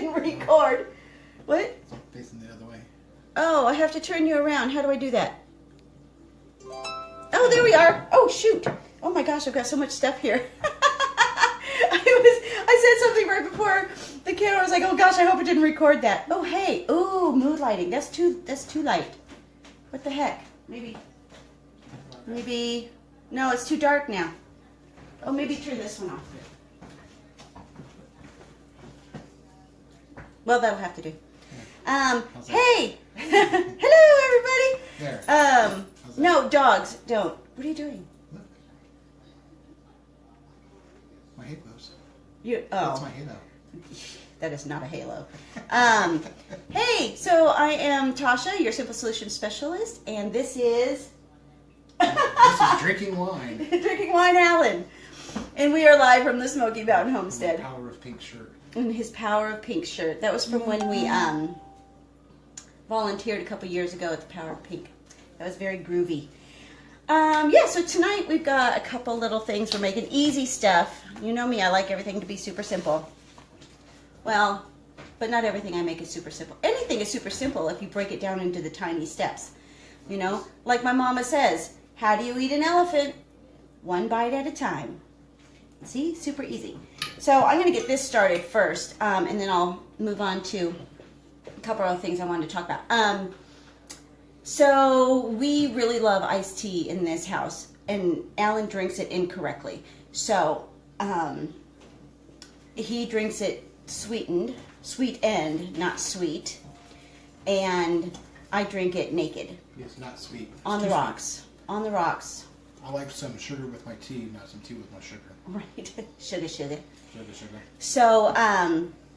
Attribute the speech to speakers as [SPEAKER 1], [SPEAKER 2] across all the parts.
[SPEAKER 1] didn't record. What?
[SPEAKER 2] Facing the other way.
[SPEAKER 1] Oh, I have to turn you around. How do I do that? Oh, there we are. Oh, shoot. Oh my gosh, I've got so much stuff here. I said something right before the camera. I was like, oh gosh, I hope it didn't record that. Oh, hey. Ooh, mood lighting. That's too light. What the heck? Maybe. No, it's too dark now. Oh, maybe turn this one off. Well, that'll have to do. Hey. Hello, everybody.
[SPEAKER 2] There.
[SPEAKER 1] No, dogs, don't. What are you doing?
[SPEAKER 2] Look. My halos.
[SPEAKER 1] Oh,
[SPEAKER 2] That's my halo.
[SPEAKER 1] that is not a halo. Hey, so I am Tasha, your Simple Solutions Specialist, and this is...
[SPEAKER 2] This is Drinking Wine.
[SPEAKER 1] Drinking Wine Alan. And we are live from the Smoky Mountain Homestead.
[SPEAKER 2] Power of Pink shirt.
[SPEAKER 1] And his Power of Pink shirt. That was from when we volunteered a couple years ago at the Power of Pink. That was very groovy. Yeah, so tonight we've got a couple little things. We're making easy stuff. You know me, I like everything to be super simple. Well, but not everything I make is super simple. Anything is super simple if you break it down into the tiny steps. You know, like my mama says, how do you eat an elephant? One bite at a time. See, super easy. So I'm going to get this started first, and then I'll move on to a couple other things I wanted to talk about. So we really love iced tea in this house, and Alan drinks it incorrectly. So he drinks it sweetened, not sweet, and I drink it naked.
[SPEAKER 2] Yes, not sweet. It's
[SPEAKER 1] on the
[SPEAKER 2] too
[SPEAKER 1] rocks.
[SPEAKER 2] Sweet.
[SPEAKER 1] On the rocks.
[SPEAKER 2] I like some sugar with my tea, not some tea with my sugar.
[SPEAKER 1] Right. Sugar.
[SPEAKER 2] Sugar.
[SPEAKER 1] So,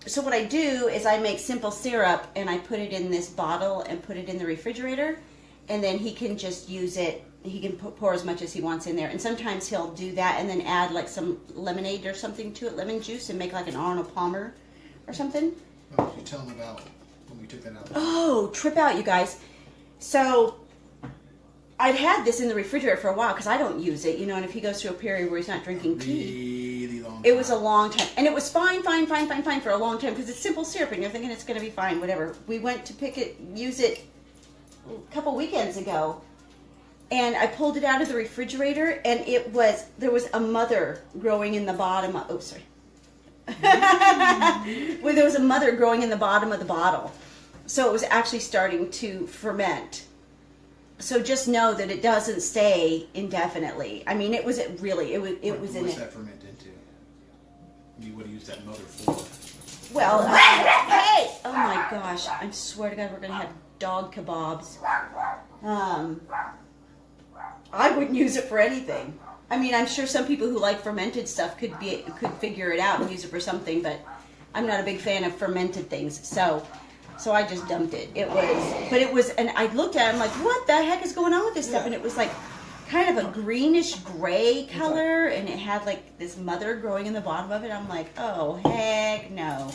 [SPEAKER 1] so what I do is I make simple syrup and I put it in this bottle and put it in the refrigerator, and then he can just use it. He can pour as much as he wants in there, and sometimes he'll do that and then add like some lemonade or something to it, lemon juice, and make like an Arnold Palmer or something.
[SPEAKER 2] Oh, you tell him about when we took that out.
[SPEAKER 1] Oh, trip out, you guys. So I'd had this in the refrigerator for a while because I don't use it, you know, and if he goes through a period where he's not drinking tea.
[SPEAKER 2] Really long time.
[SPEAKER 1] It was a long time. And it was fine for a long time because it's simple syrup and you're thinking it's going to be fine, whatever. We went to use it a couple weekends ago, and I pulled it out of the refrigerator, and there was a mother growing in the bottom of, oh, sorry. Well, there was a mother growing in the bottom of the bottle. So it was actually starting to ferment. So just know that it doesn't stay indefinitely. I mean, it was in
[SPEAKER 2] What's that ferment into? You would have used that mother for?
[SPEAKER 1] Well, hey! Oh my gosh! I swear to God, we're gonna have dog kebabs. I wouldn't use it for anything. I mean, I'm sure some people who like fermented stuff could figure it out and use it for something, but I'm not a big fan of fermented things. So I just dumped it. And I looked at it, I'm like, what the heck is going on with this stuff? And it was like kind of a greenish gray color, and it had like this mother growing in the bottom of it. I'm like, oh, heck no.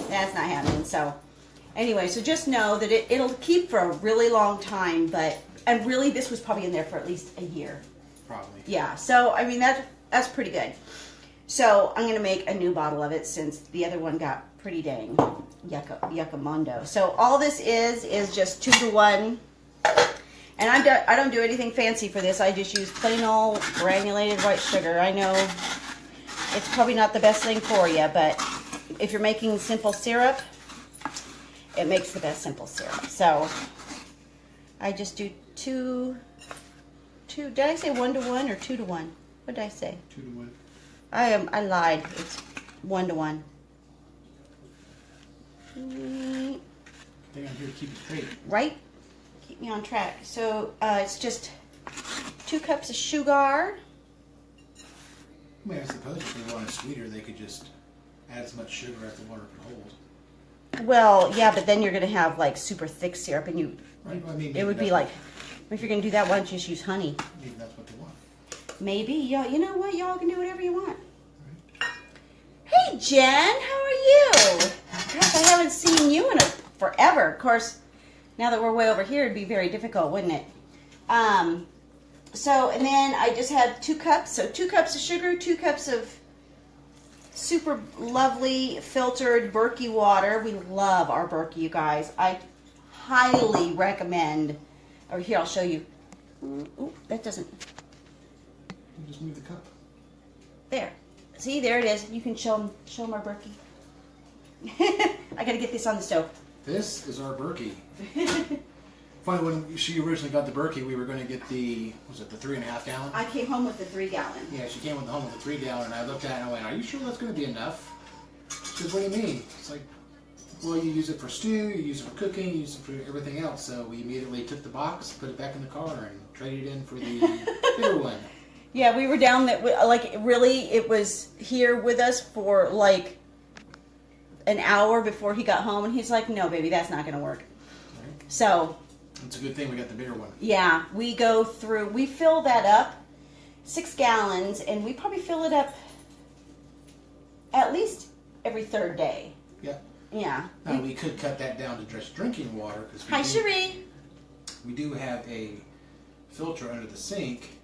[SPEAKER 1] That's not happening. So anyway, so just know that it'll keep for a really long time, and really this was probably in there for at least a year.
[SPEAKER 2] Probably.
[SPEAKER 1] Yeah, so I mean, that's pretty good. So I'm going to make a new bottle of it since the other one got pretty dang yuccamondo. So all this is just 2-to-1. And I don't do anything fancy for this. I just use plain old granulated white sugar. I know it's probably not the best thing for you, but if you're making simple syrup, it makes the best simple syrup. So I just do two. Did I say 1-to-1 or 2-to-1? What did I say?
[SPEAKER 2] 2-to-1.
[SPEAKER 1] I lied. It's 1-to-1.
[SPEAKER 2] Thing I'm here to keep it straight.
[SPEAKER 1] Right? Keep me on track. So it's just 2 cups of sugar.
[SPEAKER 2] I mean, I suppose if they wanted sweeter, they could just add as much sugar as the water could hold.
[SPEAKER 1] Well, yeah, but then you're going to have like super thick syrup, and
[SPEAKER 2] Right. Well, I mean,
[SPEAKER 1] it would be like, if you're going to do that, why don't you just use honey?
[SPEAKER 2] Maybe that's what they want.
[SPEAKER 1] Maybe. Yeah, you know what? Y'all can do whatever you want. Right. Hey, Jen, how are you? Gosh, I haven't seen you in forever. Of course, now that we're way over here, it'd be very difficult, wouldn't it? So, and then I just had 2 cups. So 2 cups of sugar, 2 cups of super lovely filtered Berkey water. We love our Berkey, you guys. I highly recommend. Or here, I'll show you. Ooh, that doesn't.
[SPEAKER 2] You just move the cup.
[SPEAKER 1] There. See, there it is. You can show them our Berkey. I gotta get this on the stove.
[SPEAKER 2] This is our Berkey. Funny, when she originally got the Berkey, we were going to get the 3.5 gallon?
[SPEAKER 1] I came home with the 3 gallon.
[SPEAKER 2] Yeah, she came home with the 3 gallon, and I looked at it and I went, "Are you sure that's going to be enough?" She says, "What do you mean?" It's like, well, you use it for stew, you use it for cooking, you use it for everything else. So we immediately took the box, put it back in the car, and traded in for the bigger one.
[SPEAKER 1] Yeah, we were down that, like, really, it was here with us for like an hour before he got home, and he's like, "No, baby, that's not going to work."
[SPEAKER 2] Right?
[SPEAKER 1] So
[SPEAKER 2] It's a good thing we got the bigger one.
[SPEAKER 1] yeah, we fill that up 6 gallons, and we probably fill it up at least every 3rd day.
[SPEAKER 2] Yeah.
[SPEAKER 1] Yeah.
[SPEAKER 2] Now we could cut that down to just drinking water because
[SPEAKER 1] Hi, Cherie.
[SPEAKER 2] we do have a filter under the sink.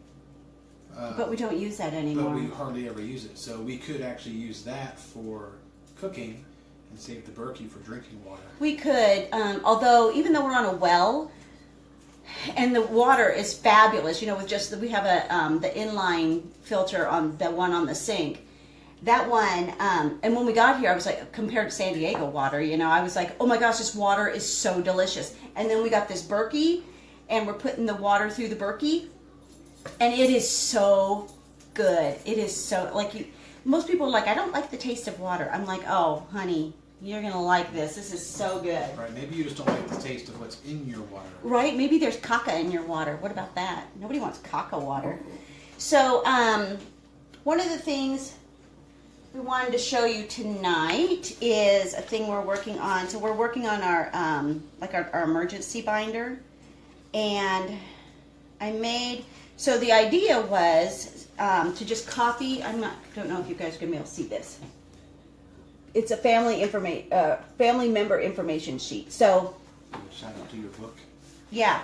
[SPEAKER 1] But we don't use that anymore.
[SPEAKER 2] But we hardly ever use it, so we could actually use that for cooking and save the Berkey for drinking water.
[SPEAKER 1] We could, although even though we're on a well, and the water is fabulous, with just we have the inline filter on the one on the sink. That one, and when we got here, I was like, compared to San Diego water, I was like, oh my gosh, this water is so delicious. And then we got this Berkey, and we're putting the water through the Berkey, and it is so good. It is so, most people are like, I don't like the taste of water. I'm like, oh, honey, you're going to like this. This is so good.
[SPEAKER 2] Right, maybe you just don't like the taste of what's in your water.
[SPEAKER 1] Right, maybe there's caca in your water. What about that? Nobody wants caca water. So, one of the things we wanted to show you tonight is a thing we're working on. So we're working on our our emergency binder, and so the idea was to just copy. Don't know if you guys are gonna be able to see this. It's a family member information sheet. So
[SPEAKER 2] Shout out to your book.
[SPEAKER 1] yeah,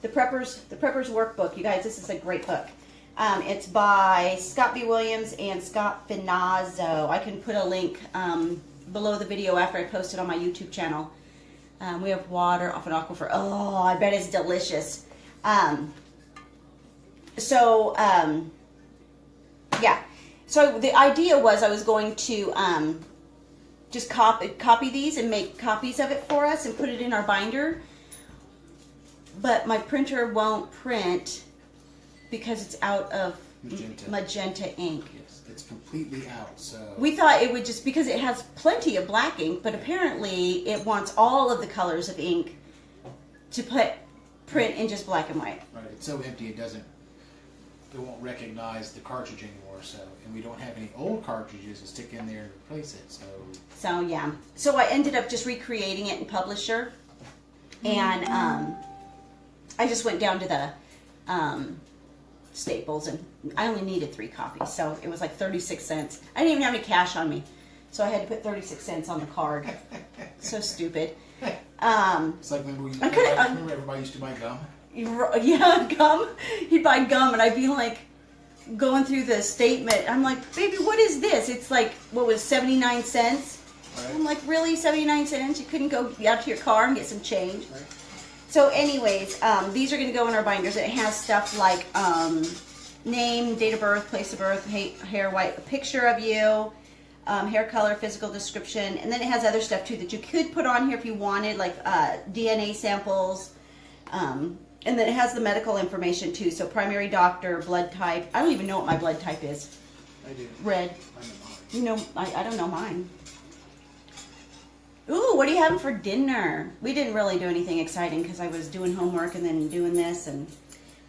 [SPEAKER 1] the Preppers Workbook. You guys, this is a great book. It's by Scott B. Williams and Scott Finazzo. I can put a link below the video after I post it on my YouTube channel. We have water off an aquifer. Oh, I bet it's delicious. Yeah. So the idea was I was going to just copy these and make copies of it for us and put it in our binder. But my printer won't print because it's out of magenta ink.
[SPEAKER 2] Yes, it's completely out. So
[SPEAKER 1] We thought it would just, because it has plenty of black ink, but apparently it wants all of the colors of ink to print in just black and white.
[SPEAKER 2] right, it's so empty it won't recognize the cartridge anymore. So, and we don't have any old cartridges to stick in there and replace it.
[SPEAKER 1] So yeah. So I ended up just recreating it in Publisher, and I just went down to the Staples, and I only needed 3 copies, so it was like 36 cents. I didn't even have any cash on me, so I had to put 36 cents on the card. So stupid.
[SPEAKER 2] It's like remember everybody used to buy gum?
[SPEAKER 1] Yeah, gum. He'd buy gum, and I'd be like going through the statement. I'm like, baby, what is this? It's like, what was 79 cents?
[SPEAKER 2] Right.
[SPEAKER 1] I'm like, really, 79 cents? You couldn't go out to your car and get some change?
[SPEAKER 2] Right.
[SPEAKER 1] So anyways, these are going to go in our binders. It has stuff like name, date of birth, place of birth, hair white, a picture of you, hair color, physical description, and then it has other stuff too that you could put on here if you wanted, like DNA samples, and then it has the medical information too, so primary doctor, blood type. I don't even know what my blood type is.
[SPEAKER 2] I do.
[SPEAKER 1] Red.
[SPEAKER 2] I know mine.
[SPEAKER 1] I don't know mine. Ooh, what are you having for dinner? We didn't really do anything exciting because I was doing homework and then doing this, and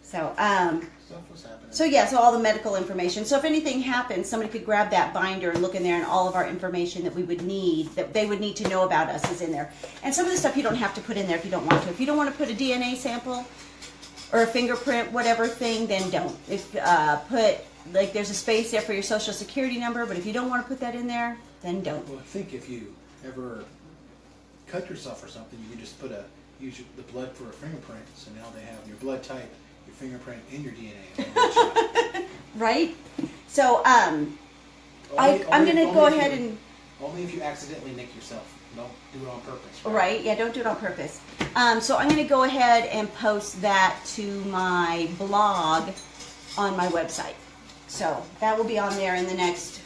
[SPEAKER 1] so
[SPEAKER 2] Stuff was happening.
[SPEAKER 1] so yeah, so all the medical information. So if anything happens, somebody could grab that binder and look in there, and all of our information that we would need, that they would need to know about us, is in there. And some of the stuff you don't have to put in there if you don't want to. If you don't want to put a DNA sample or a fingerprint, whatever thing, then don't. If there's a space there for your social security number, but if you don't want to put that in there, then don't.
[SPEAKER 2] Well, I think if you ever cut yourself or something, you can just use the blood for a fingerprint. So now they have your blood type, your fingerprint, and your DNA.
[SPEAKER 1] Right? So, I'm going to go ahead and...
[SPEAKER 2] Only if you accidentally nick yourself. Don't do it on purpose.
[SPEAKER 1] Right, yeah, don't do it on purpose. So I'm going to go ahead and post that to my blog on my website. So that will be on there in the next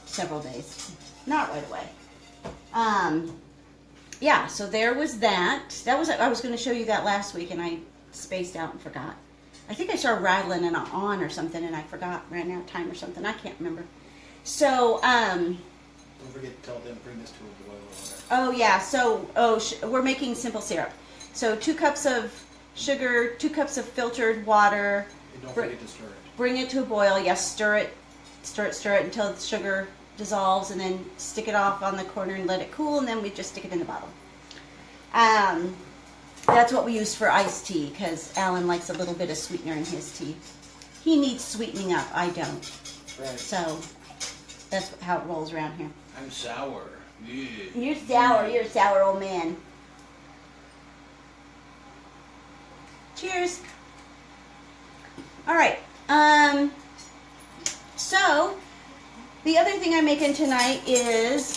[SPEAKER 1] several days. Not right away. Yeah, so there was that. I was going to show you that last week, and I spaced out and forgot. I think I started rattling it on or something, and I forgot, ran out of time or something. I can't remember. So,
[SPEAKER 2] Don't forget to tell them bring this to a boil or whatever.
[SPEAKER 1] oh yeah, so we're making simple syrup. So 2 cups of sugar, 2 cups of filtered water.
[SPEAKER 2] And don't forget to stir it.
[SPEAKER 1] Bring it to a boil. Yes, stir it until the sugar dissolves, and then stick it off on the corner and let it cool, and then we just stick it in the bottle. That's what we use for iced tea, because Alan likes a little bit of sweetener in his tea. He needs sweetening up. I don't.
[SPEAKER 2] Right.
[SPEAKER 1] So that's how it rolls around here.
[SPEAKER 2] I'm sour. Yeah.
[SPEAKER 1] You're sour. You're a sour old man. Cheers. All right. So the other thing I'm making tonight is,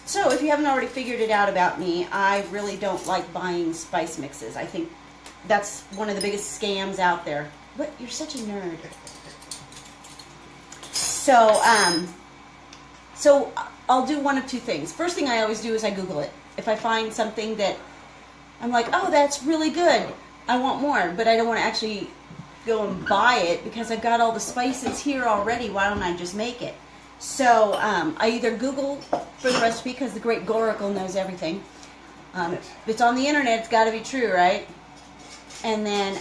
[SPEAKER 1] so if you haven't already figured it out about me, I really don't like buying spice mixes. I think that's one of the biggest scams out there. What? You're such a nerd. So, so I'll do one of 2 things. First thing I always do is I Google it. If I find something that I'm like, oh, that's really good, I want more, but I don't want to actually go and buy it because I've got all the spices here already. Why don't I just make it? So I either Google for the recipe, because the great Goracle knows everything. If it's on the internet, it's got to be true, right? And then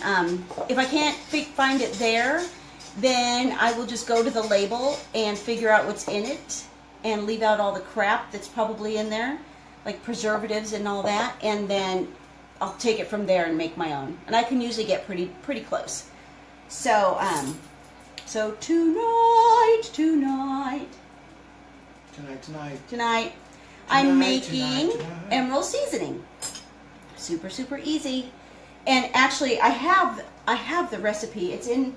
[SPEAKER 1] if I can't find it there, then I will just go to the label and figure out what's in it and leave out all the crap that's probably in there, like preservatives and all that, and then I'll take it from there and make my own. And I can usually get pretty close. So so tonight I'm making emerald seasoning. Super easy. And actually I have the recipe. It's in,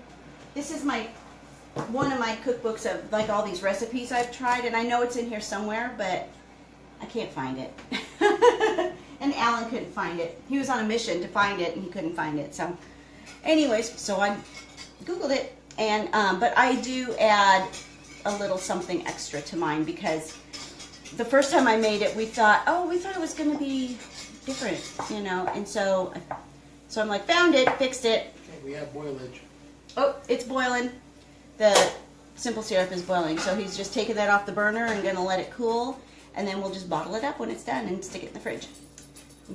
[SPEAKER 1] this is one of my cookbooks of like all these recipes I've tried, and I know it's in here somewhere, but I can't find it. And Alan couldn't find it. He was on a mission to find it and he couldn't find it. So anyways, so I Googled it, and but I do add a little something extra to mine, because the first time I made it, we thought it was going to be different, you know, and so I'm like, found it, fixed it.
[SPEAKER 2] Okay, we have boilage.
[SPEAKER 1] Oh, it's boiling. The simple syrup is boiling, so he's just taking that off the burner and going to let it cool, and then we'll just bottle it up when it's done and stick it in the fridge.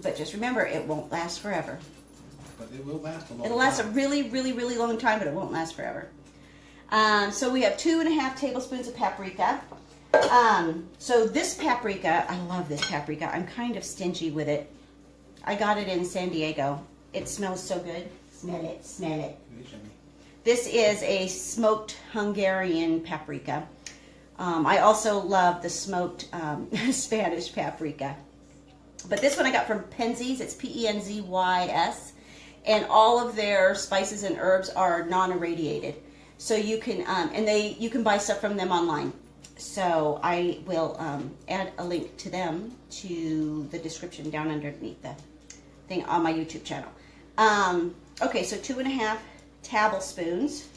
[SPEAKER 1] But just remember, it won't last forever.
[SPEAKER 2] But it will last a long time.
[SPEAKER 1] It'll last a really long time, but it won't last forever. So we have 2.5 tablespoons of paprika. So this paprika, I love this paprika. I'm kind of stingy with it. I got it in San Diego. It smells so good. Smell it, smell it. This is a smoked Hungarian paprika. I also love the smoked Spanish paprika. But this one I got from Penzeys. It's P-E-N-Z-Y-S. And all of their spices and herbs are non-irradiated. So you can, you can buy stuff from them online. So I will add a link to them to the description down underneath the thing on my YouTube channel. Okay, so 2.5 tablespoons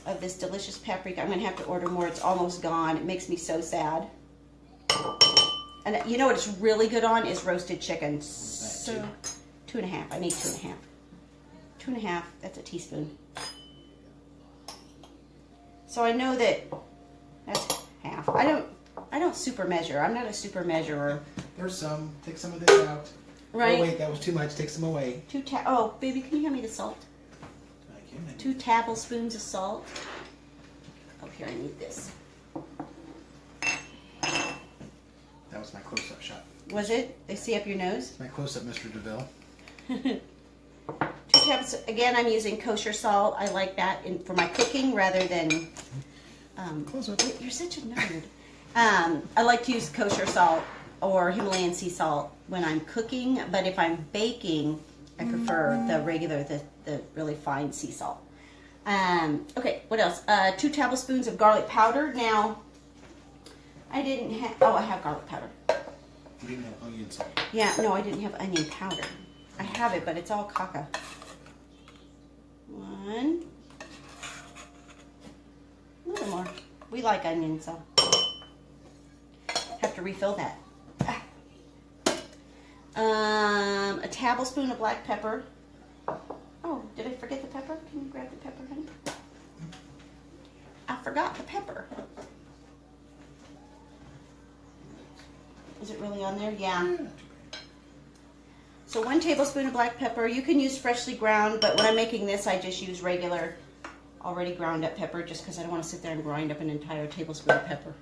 [SPEAKER 1] of this delicious paprika. I'm going to have to order more. It's almost gone. It makes me so sad. And you know what it's really good on is roasted chicken. So 2.5. I need 2.5. 2.5. That's a teaspoon. So I know that that's half. I don't super measure. I'm not a super measurer.
[SPEAKER 2] There's some. Take some of this out.
[SPEAKER 1] Right.
[SPEAKER 2] Oh wait, that was too much. Take some away.
[SPEAKER 1] Oh, baby, can you hand me the salt?
[SPEAKER 2] I can.
[SPEAKER 1] 2 tablespoons of salt. Oh, here, I need this.
[SPEAKER 2] That was my close-up shot.
[SPEAKER 1] Was it? They see up your nose?
[SPEAKER 2] My close-up, Mr. DeVille.
[SPEAKER 1] 2 tablespoons. Again, I'm using kosher salt. I like that for my cooking rather than...
[SPEAKER 2] Close up.
[SPEAKER 1] You're such a nerd. I like to use kosher salt or Himalayan sea salt when I'm cooking, but if I'm baking, I prefer the regular, the really fine sea salt. Okay, what else? 2 tablespoons of garlic powder. Now, I didn't have, oh, I have garlic powder.
[SPEAKER 2] You didn't have onions.
[SPEAKER 1] Yeah, no, I didn't have onion powder. I have it, but it's all caca. 1. A little more. We like onions, so have to refill that. A tablespoon of black pepper. Oh, did I forget the pepper? Can you grab the pepper, honey? I forgot the pepper. Is it really on there? Yeah. So 1 tablespoon of black pepper. You can use freshly ground, but when I'm making this, I just use regular, already ground up pepper, just because I don't want to sit there and grind up an entire tablespoon of pepper.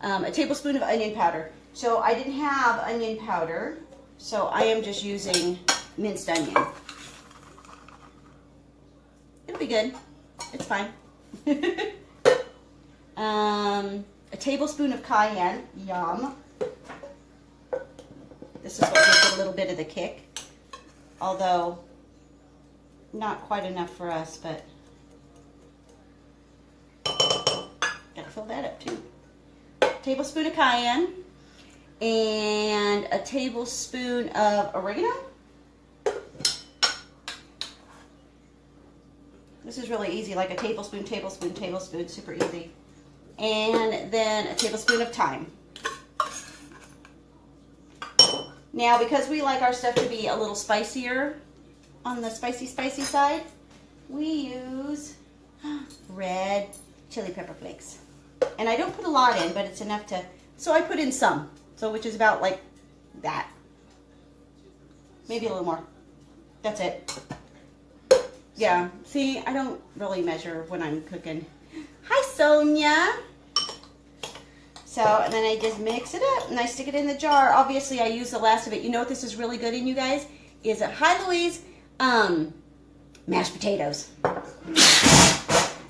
[SPEAKER 1] A tablespoon of onion powder. So I didn't have onion powder, so I am just using minced onion. It'll be good. It's fine. A tablespoon of cayenne. Yum. This is what gives it a little bit of the kick. Although, not quite enough for us, but gotta fill that up too. Tablespoon of cayenne and a tablespoon of oregano. This is really easy, like a tablespoon, tablespoon, tablespoon, super easy. And then a tablespoon of thyme. Now, because we like our stuff to be a little spicier on the spicy side, we use red chili pepper flakes. And I don't put a lot in, but it's enough to, so I put in some. So, which is about like that. Maybe a little more. That's it. Yeah, see, I don't really measure when I'm cooking. Hi, Sonia. So, and then I just mix it up and I stick it in the jar. Obviously, I use the last of it. You know what this is really good in, you guys? Is a Hi, Louise, mashed potatoes.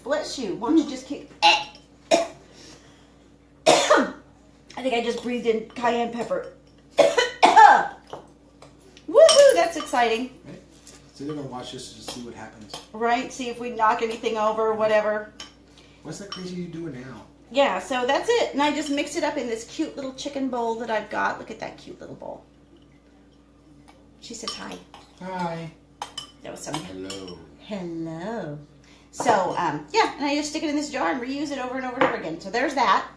[SPEAKER 1] Bless you. Why don't you just kick... I think I just breathed in cayenne pepper. Woohoo, that's exciting.
[SPEAKER 2] Right? So they're going to watch this to see what happens.
[SPEAKER 1] Right, see if we knock anything over, whatever.
[SPEAKER 2] What's that crazy you doing now?
[SPEAKER 1] Yeah, so that's it. And I just mix it up in this cute little chicken bowl that I've got. Look at that cute little bowl. She says hi.
[SPEAKER 2] Hi.
[SPEAKER 1] That was Sonia.
[SPEAKER 2] Hello.
[SPEAKER 1] Hello. So, yeah, and I just stick it in this jar and reuse it over and over and over again. So there's that.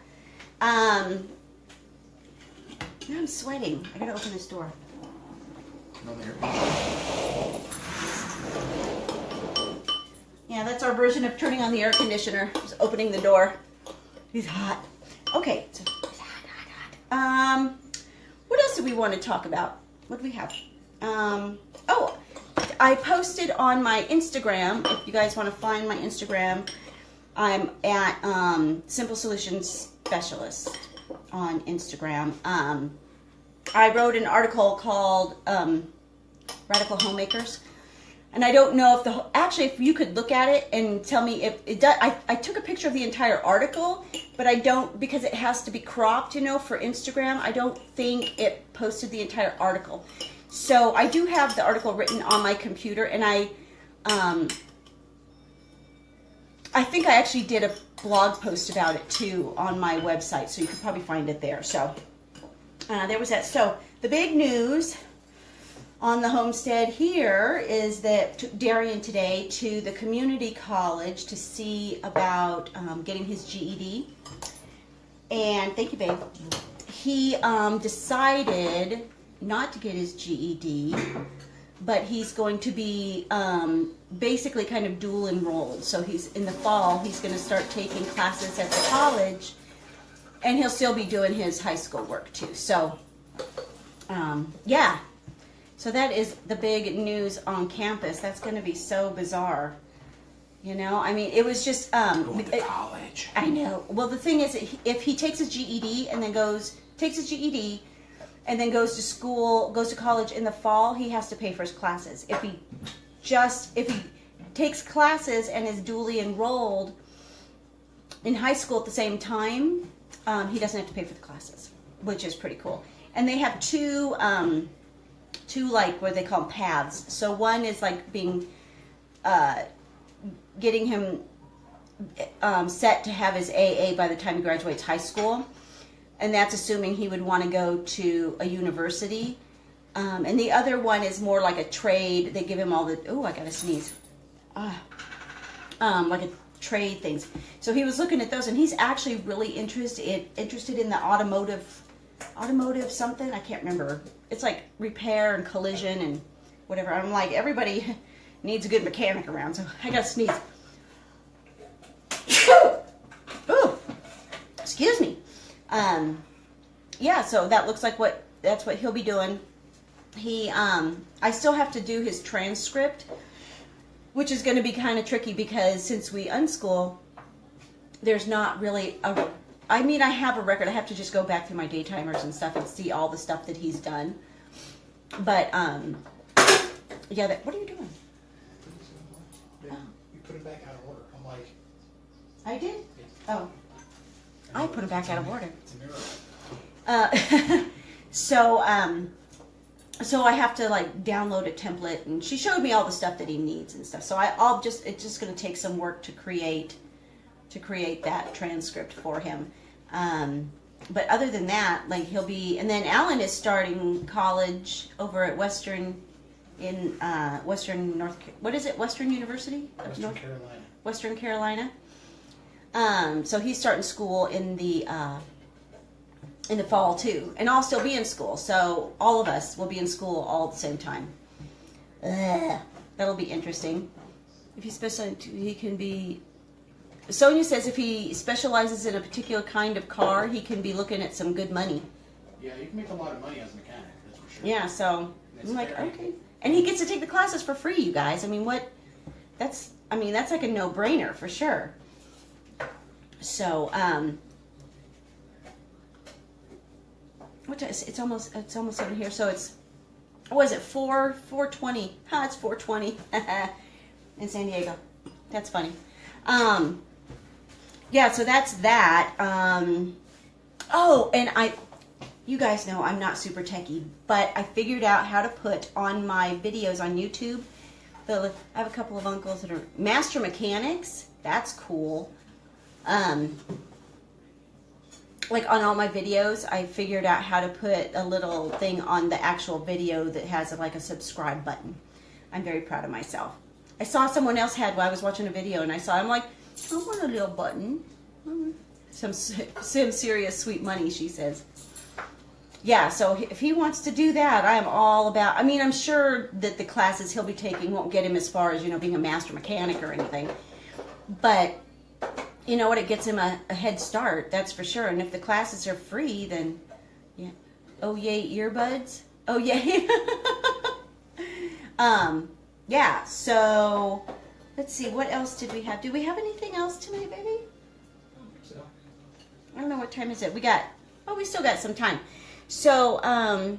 [SPEAKER 1] Now I'm sweating. I gotta open this door.
[SPEAKER 2] No, there.
[SPEAKER 1] Yeah, that's our version of turning on the air conditioner. Just opening the door. He's hot. Okay, so it's hot. What else do we want to talk about? What do we have? Oh, I posted on my Instagram. If you guys want to find my Instagram, I'm at Simple Solutions Specialist on Instagram. I wrote an article called Radical Homemakers. And I don't know if actually if you could look at it and tell me if it does. I took a picture of the entire article, but I don't, because it has to be cropped, you know, for Instagram. I don't think it posted the entire article. So I do have the article written on my computer, and I think I actually did a blog post about it too on my website, so you could probably find it there. So there was that. So the big news on the homestead here is that Darian today to the community college to see about getting his GED. And thank you, babe. He decided not to get his GED, but he's going to be basically kind of dual enrolled. So he's in the fall, he's going to start taking classes at the college, and he'll still be doing his high school work too. So, yeah. So that is the big news on campus. That's going to be so bizarre. You know, I mean, it was just...
[SPEAKER 2] Going to college.
[SPEAKER 1] I know. Well, the thing is, if he takes his GED and then takes his GED and then goes to school, goes to college in the fall, he has to pay for his classes. If he takes classes and is duly enrolled in high school at the same time, he doesn't have to pay for the classes, which is pretty cool. And they have two like what they call paths. So one is like being getting him set to have his AA by the time he graduates high school, and that's assuming he would want to go to a university. And the other one is more like a trade. They give him all the, oh, I gotta sneeze. Like a trade things. So he was looking at those, and he's actually really interested in the automotive something. I can't remember. It's like repair and collision and whatever. I'm like, everybody needs a good mechanic around, so I gotta sneeze. Ooh, excuse me. Yeah, so that looks like that's what he'll be doing. I still have to do his transcript, which is going to be kind of tricky because since we unschool, there's not really I have a record. I have to just go back through my daytimers and stuff and see all the stuff that he's done. But, yeah, what are you doing?
[SPEAKER 2] You put it back out of order. I'm like...
[SPEAKER 1] I did? Oh. I put it back out of order.
[SPEAKER 2] It's a miracle.
[SPEAKER 1] So I have to like download a template, and she showed me all the stuff that he needs and stuff. So it's just going to take some work to create that transcript for him. But other than that, like he'll be, and then Alan is starting college over at Western University? Western Carolina. So he's starting school in the fall too, and I'll still be in school. So all of us will be in school all at the same time. That'll be interesting. If he can be. Sonia says if he specializes in a particular kind of car, he can be looking at some good money.
[SPEAKER 2] Yeah, you can make a lot of money as a mechanic. That's for sure.
[SPEAKER 1] Yeah, so I'm like, okay, and he gets to take the classes for free, you guys. I mean, that's like a no-brainer for sure. So, it's almost over here. So it's, what is it, 4:20? It's 4:20 in San Diego. That's funny. Yeah, so that's that. Oh, and you guys know I'm not super techie, but I figured out how to put on my videos on YouTube. I have a couple of uncles that are master mechanics. That's cool. Like on all my videos, I figured out how to put a little thing on the actual video that has like a subscribe button. I'm very proud of myself. I saw someone else had while I was watching a video, and I'm like, I want a little button. Some serious sweet money, she says. Yeah, so if he wants to do that, I am all about. I mean, I'm sure that the classes he'll be taking won't get him as far as, being a master mechanic or anything. But you know what? It gets him a head start, that's for sure. And if the classes are free, then yeah. Oh yay, earbuds. Oh yay. Yeah. So let's see. What else did we have? Do we have anything else tonight, baby? I don't know what time is it. We still got some time. So, I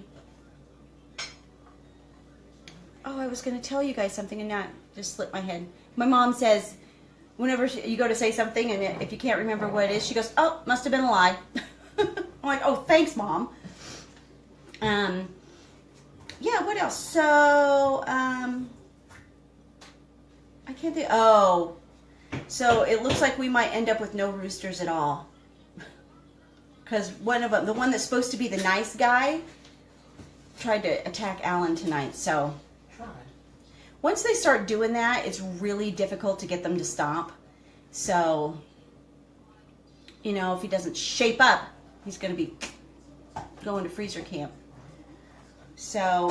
[SPEAKER 1] was going to tell you guys something and now it just slipped my head. My mom says, whenever you go to say something and if you can't remember what it is, she goes, oh, must have been a lie. I'm like, oh, thanks, Mom. Yeah, what else? So, I can't think. Oh, so it looks like we might end up with no roosters at all. Because one of them, the one that's supposed to be the nice guy, tried to attack Alan tonight. So once they start doing that, it's really difficult to get them to stop. So, if he doesn't shape up, he's going to be going to freezer camp. So,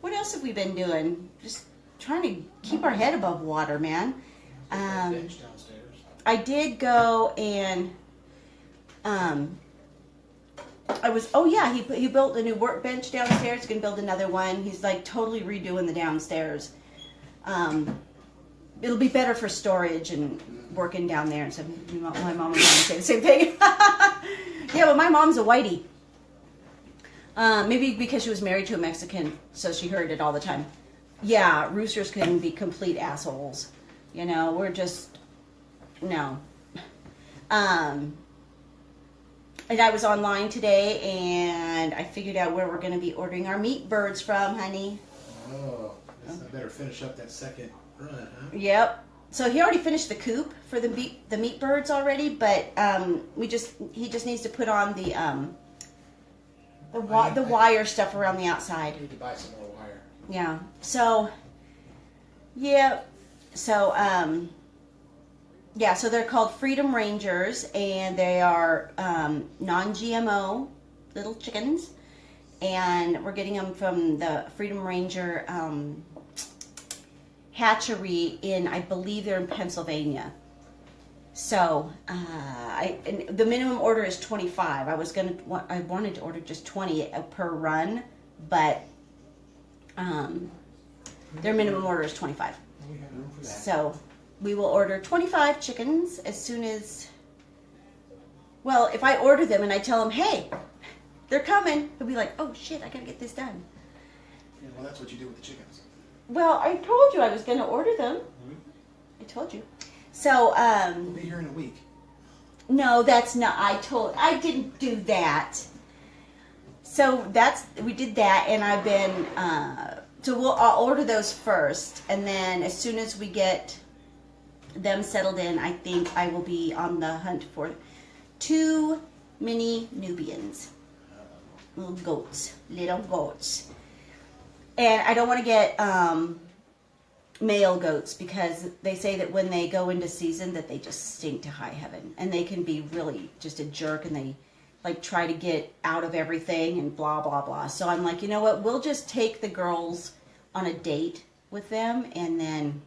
[SPEAKER 1] what else have we been doing? Just trying to keep our head above water, man. I did go and he built a new workbench downstairs. He's gonna build another one. He's like totally redoing the downstairs. It'll be better for storage and working down there. And so my mom was going to say the same thing. Yeah, but my mom's a whitey. Maybe because she was married to a Mexican, so she heard it all the time. Yeah, roosters can be complete assholes. We're just no. And I was online today, and I figured out where we're going to be ordering our meat birds from, honey.
[SPEAKER 2] Oh, I better finish up that second Right, huh?
[SPEAKER 1] Yep. So he already finished the coop for the meat birds already, but he just needs to put on the wire stuff around the outside.
[SPEAKER 2] I need to buy some more wire.
[SPEAKER 1] Yeah. So yeah. So yeah. So they're called Freedom Rangers, and they are non-GMO little chickens, and we're getting them from the Freedom Ranger hatchery in, I believe they're in Pennsylvania. So and the minimum order is 25. I wanted to order just 20 per run, but their minimum order is 25.
[SPEAKER 2] We have room for that.
[SPEAKER 1] So we will order 25 chickens as soon as, well, if I order them and I tell them, hey, they're coming, he'll be like, oh shit, I gotta get this done.
[SPEAKER 2] Yeah, well, that's what you do with the chickens.
[SPEAKER 1] Well, I told you I was gonna order them. I told you. So,
[SPEAKER 2] We'll be here in a week.
[SPEAKER 1] no, that's not, I didn't do that. So we did that, and I've been, I'll order those first, and then as soon as we get them settled in, I think I will be on the hunt for 2 mini Nubians. Little goats. And I don't want to get male goats because they say that when they go into season that they just stink to high heaven, and they can be really just a jerk, and they like try to get out of everything and blah blah blah. So I'm like, you know what, we'll just take the girls on a date with them and then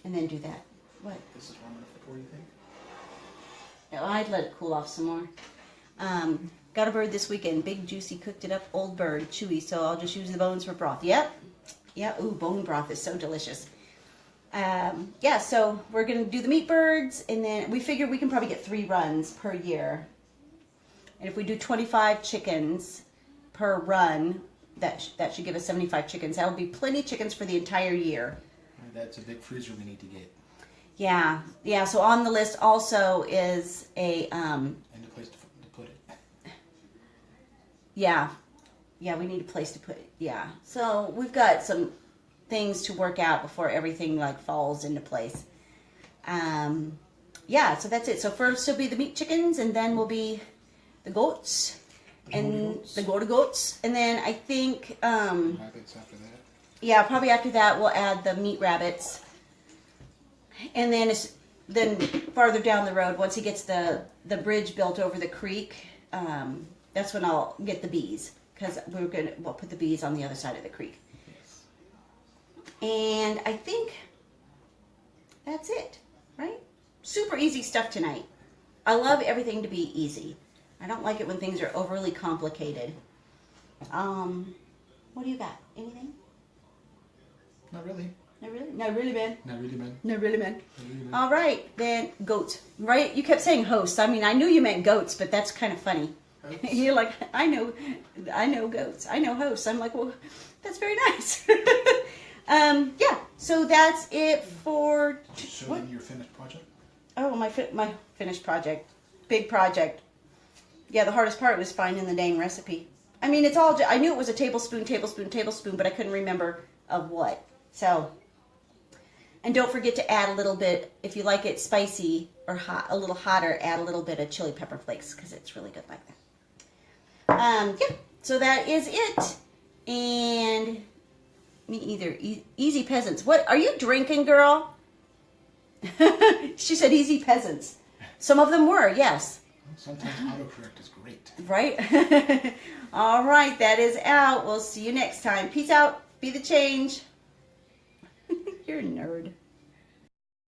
[SPEAKER 1] do that. What?
[SPEAKER 2] This is warm enough for you, think?
[SPEAKER 1] I'd let it cool off some more. Got a bird this weekend. Big, juicy, cooked it up, old bird, chewy. So I'll just use the bones for broth. Yep. Yeah. Ooh, bone broth is so delicious. Yeah. So we're gonna do the meat birds, and then we figure we can probably get 3 runs per year. And if we do 25 chickens per run, that should give us 75 chickens. That'll be plenty of chickens for the entire year.
[SPEAKER 2] That's a big freezer we need to get.
[SPEAKER 1] Yeah. Yeah. So on the list also is a
[SPEAKER 2] And a place to put it.
[SPEAKER 1] Yeah. Yeah, we need a place to put it. Yeah. So we've got some things to work out before everything like falls into place. Yeah, so that's it. So first will be the meat chickens, and then will be the goats. The goats. And then I think
[SPEAKER 2] Rabbits after that.
[SPEAKER 1] yeah, probably after that we'll add the meat rabbits. And then farther down the road, once he gets the bridge built over the creek, that's when I'll get the bees, because we'll put the bees on the other side of the creek.
[SPEAKER 2] Yes.
[SPEAKER 1] And I think that's it, right? Super easy stuff tonight. I love everything to be easy. I don't like it when things are overly complicated. What do you got? Anything?
[SPEAKER 2] Not really.
[SPEAKER 1] Not really? Not really, man.
[SPEAKER 2] Not really, man.
[SPEAKER 1] Not really, man.
[SPEAKER 2] Not really, man.
[SPEAKER 1] All right, then goats. Right? You kept saying hosts. I mean, I knew you meant goats, but that's kind of funny.
[SPEAKER 2] Hosts?
[SPEAKER 1] You're like, I know goats. I know hosts. I'm like, well, that's very nice. Yeah. So that's it for
[SPEAKER 2] So
[SPEAKER 1] what?
[SPEAKER 2] then your finished project?
[SPEAKER 1] Oh, my finished project, big project. Yeah, the hardest part was finding the dang recipe. I mean, it's all. I knew it was a tablespoon, but I couldn't remember of what. So. And don't forget to add a little bit, if you like it spicy or hot, a little hotter, add a little bit of chili pepper flakes, because it's really good like that. Yeah, so that is it. And me either. Easy peasants. What, are you drinking, girl? She said easy peasants. Some of them were, yes.
[SPEAKER 2] Sometimes autocorrect is great.
[SPEAKER 1] Right? All right, that is out. We'll see you next time. Peace out. Be the change. You're a nerd.